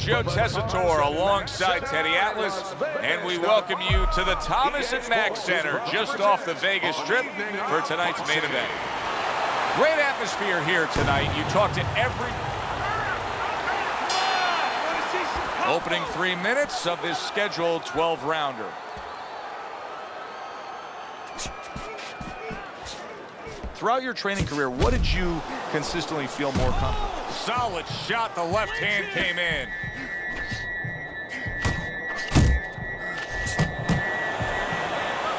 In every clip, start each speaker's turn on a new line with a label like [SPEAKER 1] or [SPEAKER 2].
[SPEAKER 1] Joe Tessitore alongside Teddy Atlas, and we welcome you to the Thomas & Mack Center just off the Vegas Strip for tonight's main event. Great atmosphere here tonight. You talk to every opening 3 minutes of this scheduled 12-rounder. Throughout your training career, what did you consistently feel more comfortable? Solid shot, the left hand came in.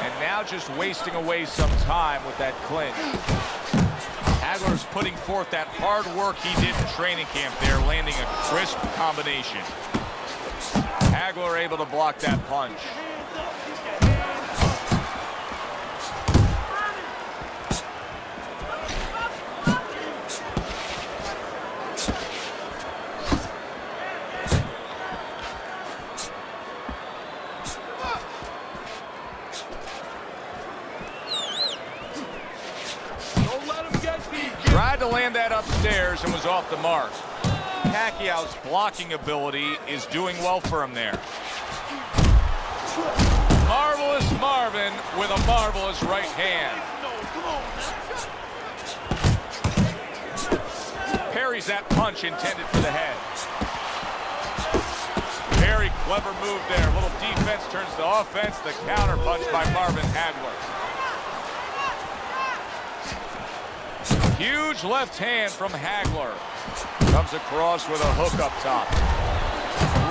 [SPEAKER 1] And now just wasting away some time with that clinch. Hagler's putting forth that hard work he did in training camp there, landing a crisp combination. Hagler able to block that punch. Tried to land that upstairs and was off the mark. Pacquiao's blocking ability is doing well for him there. Marvelous Marvin with a marvelous right hand. Parries that punch intended for the head. Very clever move there. A little defense turns to offense. The counter punch by Marvin Hagler. Huge left hand from Hagler. Comes across with a hook up top.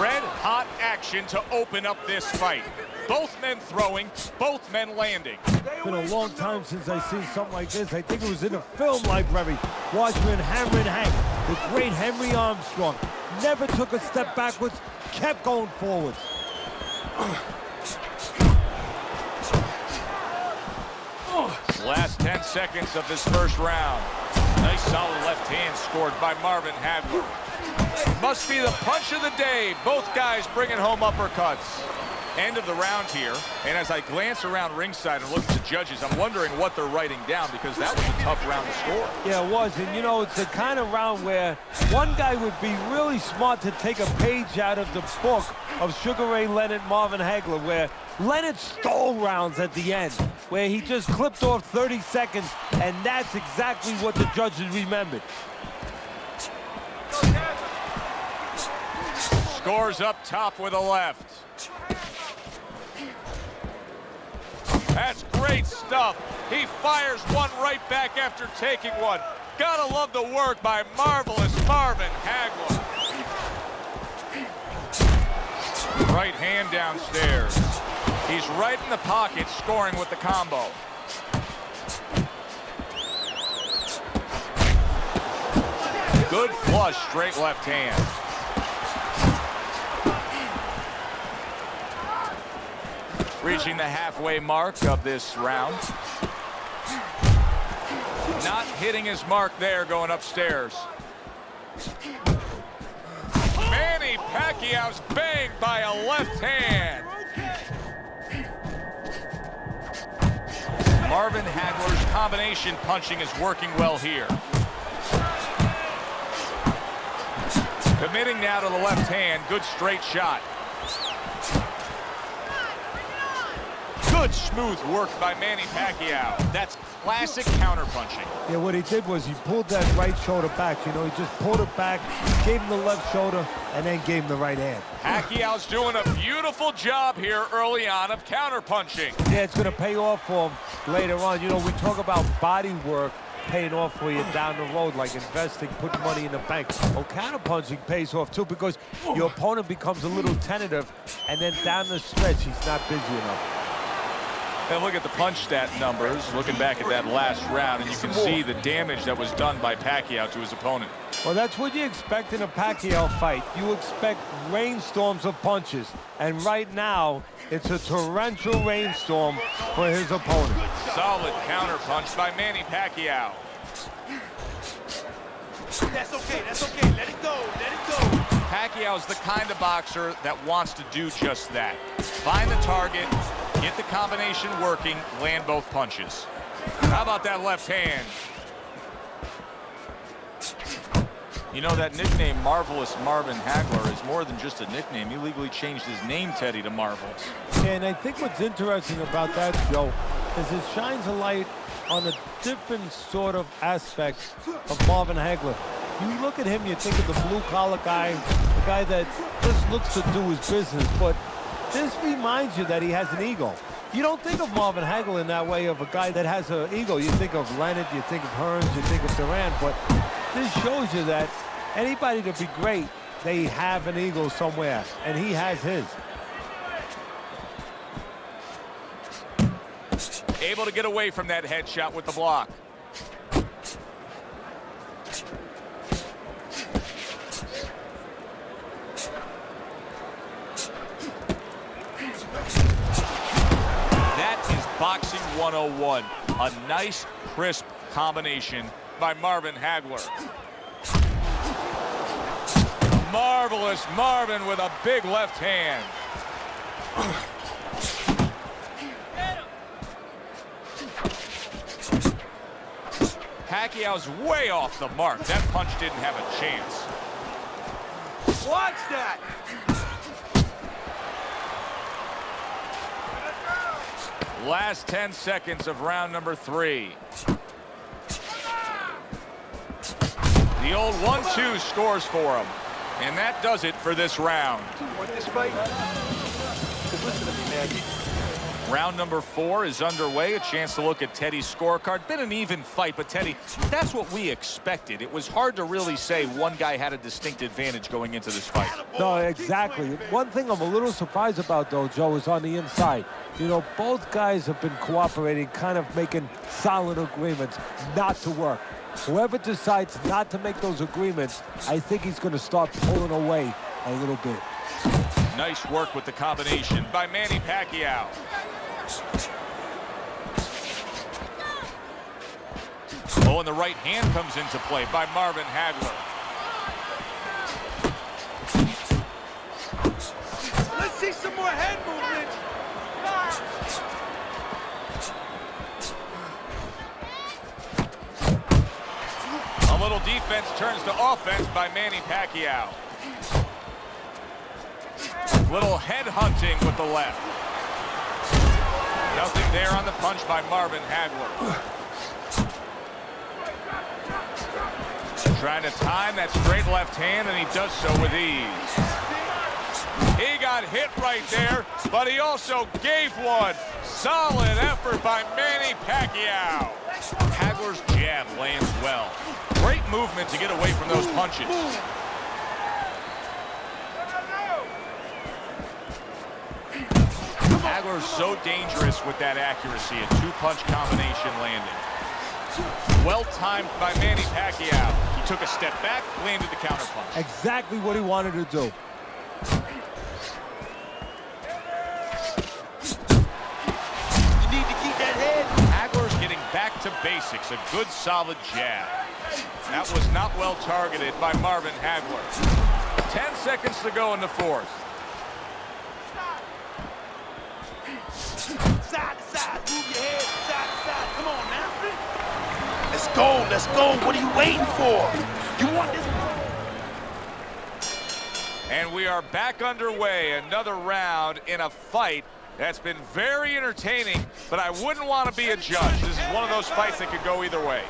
[SPEAKER 1] Red hot action to open up this fight. Both men throwing, both men landing.
[SPEAKER 2] It's been a long time since I've seen something like this. I think it was in a film library. Watching Hammer and Hank, the great Henry Armstrong. Never took a step backwards, kept going forwards.
[SPEAKER 1] Last 10 seconds of this first round. Nice solid left hand scored by Marvin Hagler. Must be the punch of the day. Both guys bringing home uppercuts. End of the round here. And as I glance around ringside and look at the judges, I'm wondering what they're writing down, because that was a tough round to score.
[SPEAKER 2] Yeah, it was. And, you know, it's the kind of round where one guy would be really smart to take a page out of the book of Sugar Ray Leonard, Marvin Hagler, where Leonard stole rounds at the end, where he just clipped off 30 seconds, and that's exactly what the judges remembered.
[SPEAKER 1] Scores up top with a left. That's great stuff. He fires one right back after taking one. Gotta love the work by marvelous Marvin Hagler. Right hand downstairs. He's right in the pocket, scoring with the combo. Good flush, straight left hand. Reaching the halfway mark of this round. Not hitting his mark there, going upstairs. Manny Pacquiao's banged by a left hand. Marvin Hagler's combination punching is working well here. Committing now to the left hand. Good straight shot. Good smooth work by Manny Pacquiao. That's classic counterpunching.
[SPEAKER 2] Yeah, what he did was he pulled that right shoulder back. You know, he just pulled it back, gave him the left shoulder, and then gave him the right hand.
[SPEAKER 1] Pacquiao's doing a beautiful job here early on of counterpunching.
[SPEAKER 2] Yeah, it's going to pay off for him later on. You know, we talk about body work paying off for you down the road, like investing, putting money in the bank. Well, counterpunching pays off too, because your opponent becomes a little tentative, and then down the stretch, he's not busy enough.
[SPEAKER 1] And look at the punch stat numbers, looking back at that last round, and you can see the damage that was done by Pacquiao to his opponent.
[SPEAKER 2] Well, that's what you expect in a Pacquiao fight. You expect rainstorms of punches. And right now, it's a torrential rainstorm for his opponent.
[SPEAKER 1] Solid counter punch by Manny Pacquiao.
[SPEAKER 3] That's okay, let it go, let it go.
[SPEAKER 1] Pacquiao's the kind of boxer that wants to do just that. Find the target, get the combination working, land both punches. How about that left hand? You know, that nickname, Marvelous Marvin Hagler, is more than just a nickname. He legally changed his name, Teddy, to Marvelous.
[SPEAKER 2] And I think what's interesting about that, Joe, is it shines a light on a different sort of aspect of Marvin Hagler. You look at him, you think of the blue-collar guy, the guy that just looks to do his business, but this reminds you that he has an ego. You don't think of Marvin Hagler in that way, of a guy that has an ego. You think of Leonard, you think of Hearns, you think of Durant, but this shows you that anybody to be great, they have an ego somewhere, and he has his.
[SPEAKER 1] Able to get away from that headshot with the block. That is boxing 101. A nice, crisp combination by Marvin Hagler. Marvelous Marvin with a big left hand. Pacquiao's way off the mark. That punch didn't have a chance.
[SPEAKER 3] Watch that.
[SPEAKER 1] Last 10 seconds of round number 3. The old 1-2 scores for him. And that does it for this round.
[SPEAKER 3] Want this fight? Because listen to me, man.
[SPEAKER 1] Round number 4 is underway. A chance to look at Teddy's scorecard. Been an even fight, but Teddy, that's what we expected. It was hard to really say one guy had a distinct advantage going into this fight.
[SPEAKER 2] No, exactly. One thing I'm a little surprised about, though, Joe, is on the inside. You know, both guys have been cooperating, kind of making solid agreements not to work. Whoever decides not to make those agreements, I think he's going to start pulling away a little bit.
[SPEAKER 1] Nice work with the combination by Manny Pacquiao. Oh, and the right hand comes into play by Marvin Hagler.
[SPEAKER 3] Let's see some more head movement.
[SPEAKER 1] A little defense turns to offense by Manny Pacquiao. Little head hunting with the left. Nothing there on the punch by Marvin Hagler. Trying to time that straight left hand, and he does so with ease. He got hit right there, but he also gave one. Solid effort by Manny Pacquiao. Hagler's jab lands well. Great movement to get away from those punches. Hagler's so dangerous with that accuracy. A two-punch combination landing. Well timed by Manny Pacquiao. He took a step back, landed the counterpunch.
[SPEAKER 2] Exactly what he wanted to do.
[SPEAKER 3] You need to keep that head.
[SPEAKER 1] Hagler's getting back to basics. A good, solid jab. That was not well targeted by Marvin Hagler. 10 seconds to go in the 4th.
[SPEAKER 3] Side to side, move your head, side to side. Come on, man. Let's go, let's go. What are you waiting for? You want this?
[SPEAKER 1] And we are back underway. Another round in a fight that's been very entertaining, but I wouldn't want to be a judge. This is one of those fights that could go either way.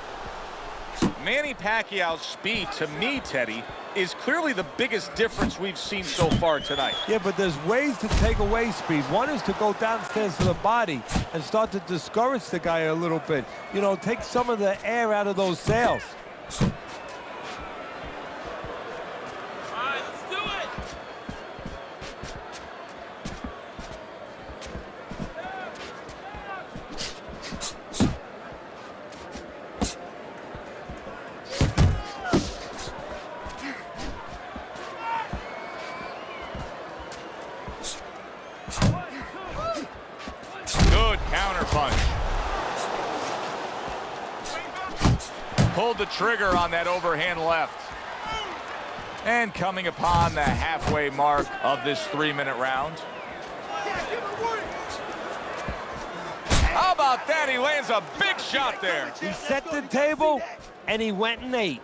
[SPEAKER 1] Manny Pacquiao's speed, to me, Teddy, is clearly the biggest difference we've seen so far tonight.
[SPEAKER 2] Yeah, but there's ways to take away speed. One is to go downstairs to the body and start to discourage the guy a little bit. You know, take some of the air out of those sails.
[SPEAKER 3] All right, let's do it.
[SPEAKER 1] Good counter punch. Pulled the trigger on that overhand left. And coming upon the halfway mark of this 3-minute round. How about that? He lands a big shot there.
[SPEAKER 2] He set the table, and he went and ate.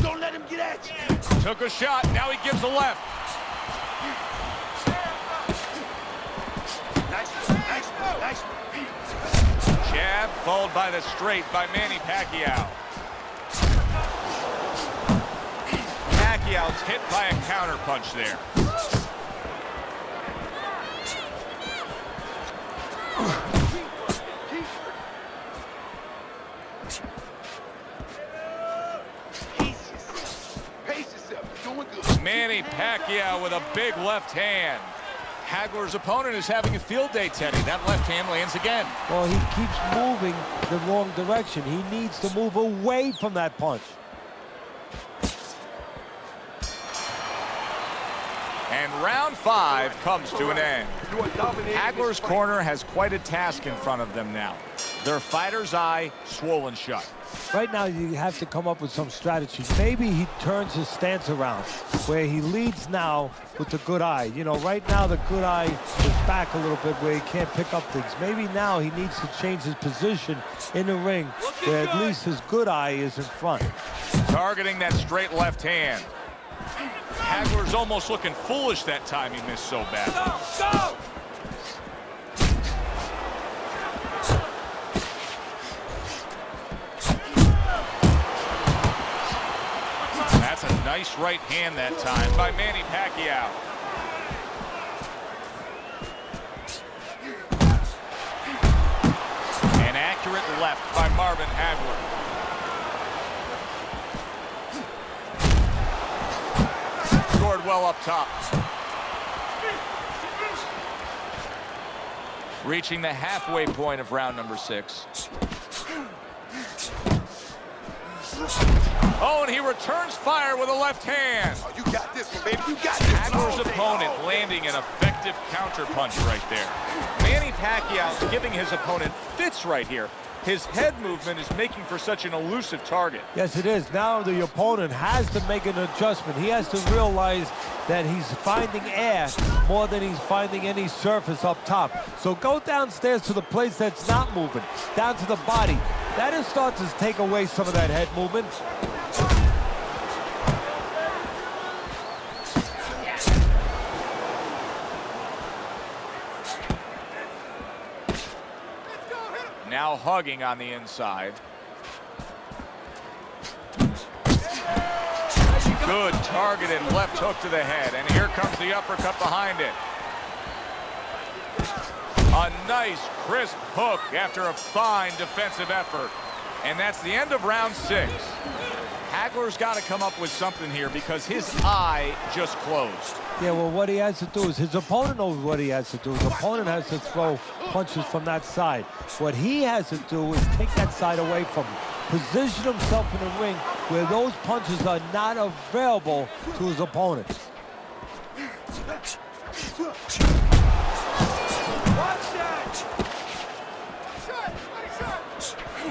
[SPEAKER 3] Don't let let him get at you.
[SPEAKER 1] Took a shot, now he gives a left.
[SPEAKER 3] Nice.
[SPEAKER 1] Jab followed by the straight by Manny Pacquiao. Pacquiao's hit by a counter punch there.
[SPEAKER 3] Pace yourself. You're doing good.
[SPEAKER 1] Manny Pacquiao with a big left hand. Hagler's opponent is having a field day, Teddy. That left hand lands again.
[SPEAKER 2] Well, he keeps moving the wrong direction. He needs to move away from that punch.
[SPEAKER 1] And round 5 comes to an end. Hagler's corner has quite a task in front of them now. Their fighter's eye swollen shut.
[SPEAKER 2] Right now, you have to come up with some strategy. Maybe he turns his stance around, where he leads now with the good eye. You know, right now the good eye is back a little bit where he can't pick up things. Maybe now he needs to change his position in the ring, where at least his good eye is in front.
[SPEAKER 1] Targeting that straight left hand. Hagler's almost looking foolish that time he missed so bad.
[SPEAKER 3] Go!
[SPEAKER 1] That's a nice right hand that time by Manny Pacquiao. An accurate left by Marvin Hagler. Scored well up top. Reaching the halfway point of round number 6. Oh, and he returns fire with a left hand.
[SPEAKER 3] Oh, you got this one, baby. You got this.
[SPEAKER 1] Hagler's opponent landing an effective counterpunch right there. Manny Pacquiao giving his opponent fits right here. His head movement is making for such an elusive target.
[SPEAKER 2] Yes, it is. Now the opponent has to make an adjustment. He has to realize that he's finding air more than he's finding any surface up top. So go downstairs to the place that's not moving, down to the body. That is starting to take away some of that head movement.
[SPEAKER 1] Now hugging on the inside. Good targeted left hook to the head, and here comes the uppercut behind it. A nice crisp hook after a fine defensive effort. And that's the end of round 6. Hagler's got to come up with something here because his eye just closed.
[SPEAKER 2] Yeah, well, what he has to do is his opponent knows what he has to do. His opponent has to throw punches from that side. What he has to do is take that side away from him. Position himself in the ring where those punches are not available to his opponent.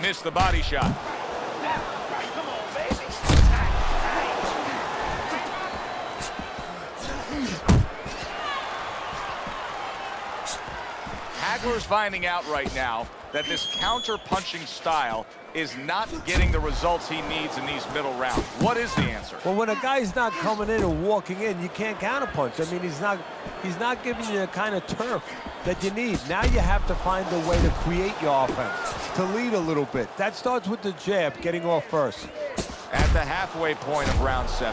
[SPEAKER 1] Missed the body shot. Hagler's finding out right now that this counter-punching style is not getting the results he needs in these middle rounds. What is the answer?
[SPEAKER 2] Well, when a guy's not coming in and walking in, you can't counterpunch. I mean, he's not giving you the kind of turf that you need. Now you have to find a way to create your offense, to lead a little bit. That starts with the jab, getting off first.
[SPEAKER 1] At the halfway point of round 7.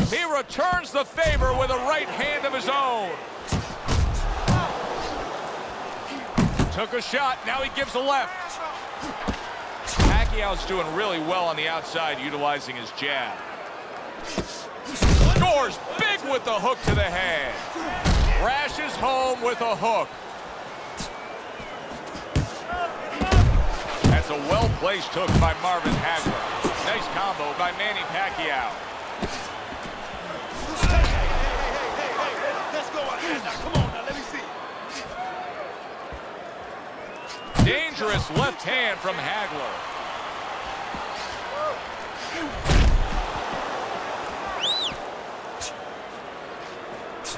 [SPEAKER 1] He returns the favor with a right hand of his own. Took a shot, now he gives a left. Pacquiao's doing really well on the outside, utilizing his jab. Scores big with the hook to the head. Crashes home with a hook. That's a well-placed hook by Marvin Hagler. Nice combo by Manny Pacquiao.
[SPEAKER 3] Hey, let's go out there now. Come on now, let me see.
[SPEAKER 1] Dangerous left hand from Hagler.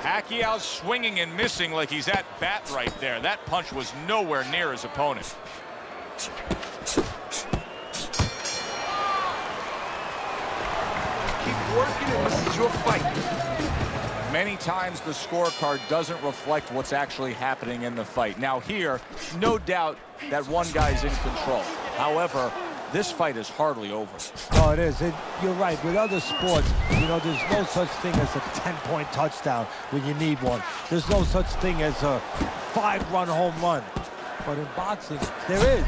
[SPEAKER 1] Pacquiao swinging and missing like he's at bat right there. That punch was nowhere near his opponent.
[SPEAKER 3] This is your fight.
[SPEAKER 1] Many times the scorecard doesn't reflect what's actually happening in the fight. Now here, no doubt that one guy's in control. However, this fight is hardly over.
[SPEAKER 2] Oh, it is. You're right. With other sports, you know, there's no such thing as a 10-point touchdown when you need one. There's no such thing as a 5-run home run. But in boxing, there is.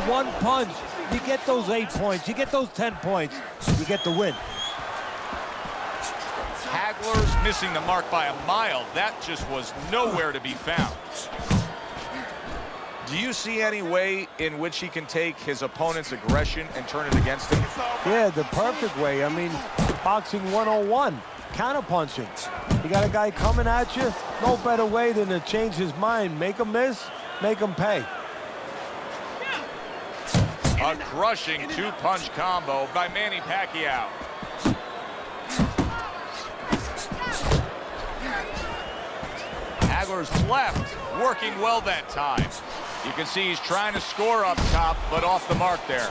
[SPEAKER 2] One punch, you get those 8 points, you get those 10 points, you get the win.
[SPEAKER 1] Hagler's missing the mark by a mile. That just was nowhere to be found. Do you see any way in which he can take his opponent's aggression and turn it against him?
[SPEAKER 2] Yeah, the perfect way. I mean, boxing 101, counterpunching. You got a guy coming at you, no better way than to change his mind. Make him miss, make him pay.
[SPEAKER 1] A crushing two-punch combo by Manny Pacquiao. Hagler's left, working well that time. You can see he's trying to score up top, but off the mark there.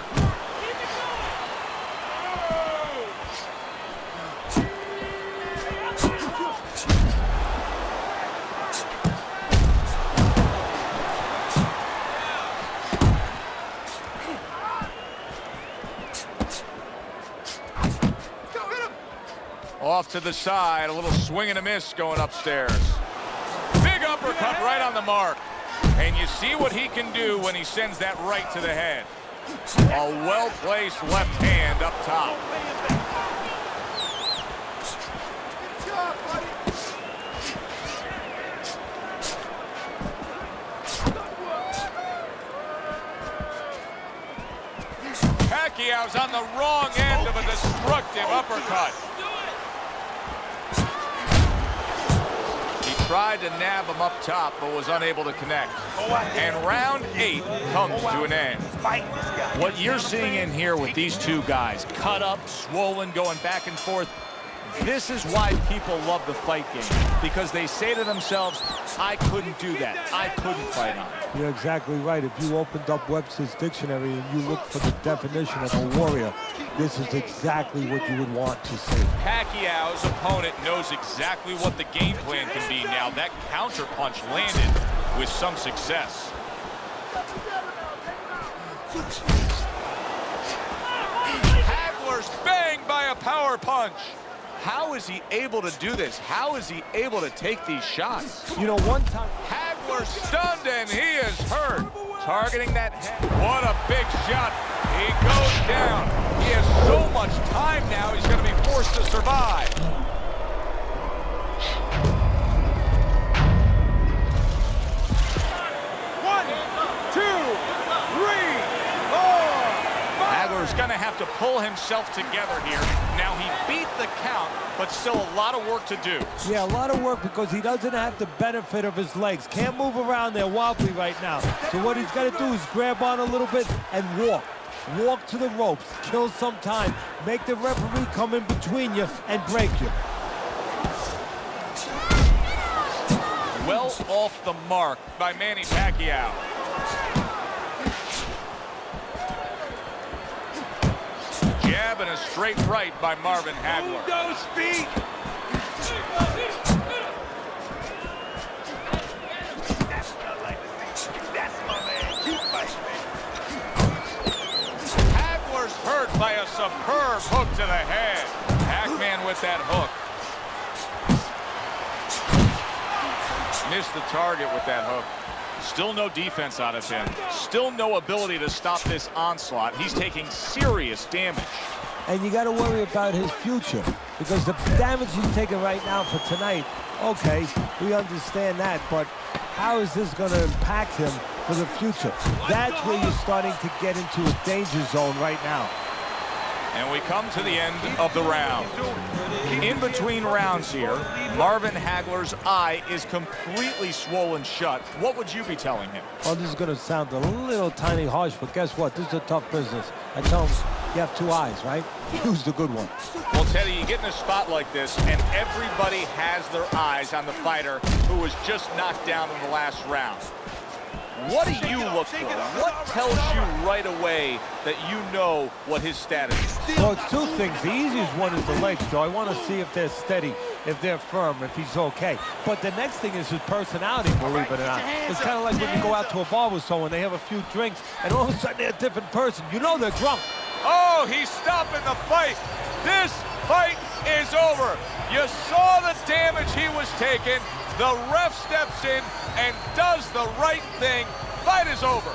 [SPEAKER 1] Off to the side, a little swing and a miss going upstairs. Big uppercut right on the mark. And you see what he can do when he sends that right to the head. A well-placed left hand up top. Pacquiao's on the wrong end of a destructive uppercut. Tried to nab him up top, but was unable to connect. And round 8 comes to an end. What you're seeing in here with these two guys, cut up, swollen, going back and forth, this is why people love the fight game. Because they say to themselves, I couldn't do that. I couldn't fight on it.
[SPEAKER 2] You're exactly right. If you opened up Webster's dictionary and you look for the definition of a warrior, this is exactly what you would want to see.
[SPEAKER 1] Pacquiao's opponent knows exactly what the game plan can be now. That counter punch landed with some success. Hagler's banged by a power punch. How is he able to do this? How is he able to take these shots?
[SPEAKER 2] You know, one time
[SPEAKER 1] Hagler stunned and he is hurt. Targeting that head. What a big shot. He goes down. He has so much time now, he's going to be forced to survive. One, two, three, four. Hagler's going to have to pull himself together here. Now, he beat the count, but still a lot of work to do.
[SPEAKER 2] Yeah, a lot of work because he doesn't have the benefit of his legs. Can't move around there wobbly right now. So what he's got to do is grab on a little bit and walk. Walk to the ropes, kill some time, make the referee come in between you and break you.
[SPEAKER 1] Well off the mark by Manny Pacquiao. Jab and a straight right by Marvin Hagler.
[SPEAKER 3] Move those feet. That's what I like to see. That's my man. Keep fighting, man.
[SPEAKER 1] Hagler's hurt by a superb hook to the head. Pac-Man with that hook. Missed the target with that hook. Still no defense out of him. Still no ability to stop this onslaught. He's taking serious damage.
[SPEAKER 2] And you got to worry about his future because the damage he's taking right now for tonight, okay, we understand that, but how is this going to impact him for the future? That's where you're starting to get into a danger zone right now.
[SPEAKER 1] And we come to the end of the round. In between rounds here, Marvin Hagler's eye is completely swollen shut. What would you be telling him?
[SPEAKER 2] Oh, this is going to sound a little tiny harsh, but guess what? This is a tough business. I tell him, you have two eyes, right? Use the good one.
[SPEAKER 1] Well, Teddy, you get in a spot like this, and everybody has their eyes on the fighter who was just knocked down in the last round. What do you look for? What tells you right away that you know what his status is?
[SPEAKER 2] Well, it's two things. The easiest one is the legs, Joe. I want to see if they're steady, if they're firm, if he's okay. But the next thing is his personality, believe it or not. It's kind of like when you go out to a bar with someone, they have a few drinks, and all of a sudden they're a different person. You know they're drunk.
[SPEAKER 1] Oh, he's stopping the fight. This fight is over. You saw the damage he was taking. The ref steps in and does the right thing. Fight is over.